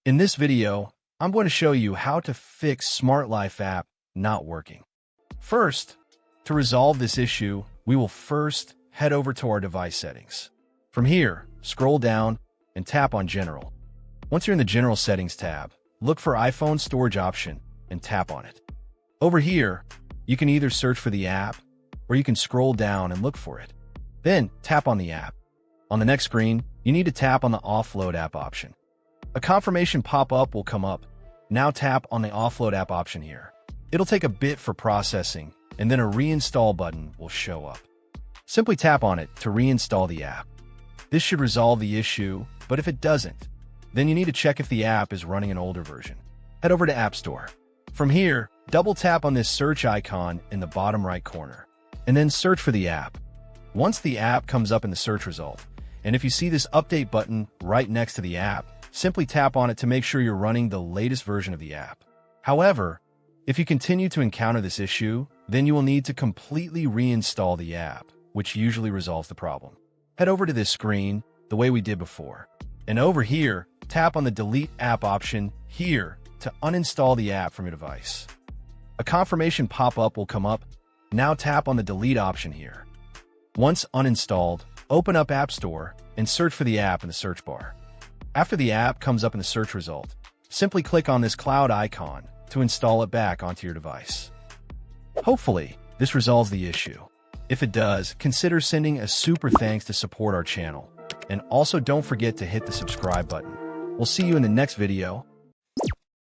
In this video, I'm going to show you how to fix SmartLife app not working. First, to resolve this issue, we will first head over to our device settings. From here, scroll down and tap on General. Once you're in the General Settings tab, look for iPhone Storage option and tap on it. Over here, you can either search for the app or you can scroll down and look for it. Then tap on the app. On the next screen, you need to tap on the Offload app option. A confirmation pop-up will come up. Now tap on the Offload app option here. It'll take a bit for processing, and then a reinstall button will show up. Simply tap on it to reinstall the app. This should resolve the issue, but if it doesn't, then you need to check if the app is running an older version. Head over to App Store. From here, double tap on this search icon in the bottom right corner, and then search for the app. Once the app comes up in the search result, and if you see this update button right next to the app, simply tap on it to make sure you're running the latest version of the app. However, if you continue to encounter this issue, then you will need to completely reinstall the app, which usually resolves the problem. Head over to this screen the way we did before. And over here, tap on the Delete App option here to uninstall the app from your device. A confirmation pop-up will come up. Now tap on the Delete option here. Once uninstalled, open up App Store and search for the app in the search bar. After the app comes up in the search result, simply click on this cloud icon to install it back onto your device. Hopefully, this resolves the issue. If it does, consider sending a super thanks to support our channel. And also don't forget to hit the subscribe button. We'll see you in the next video.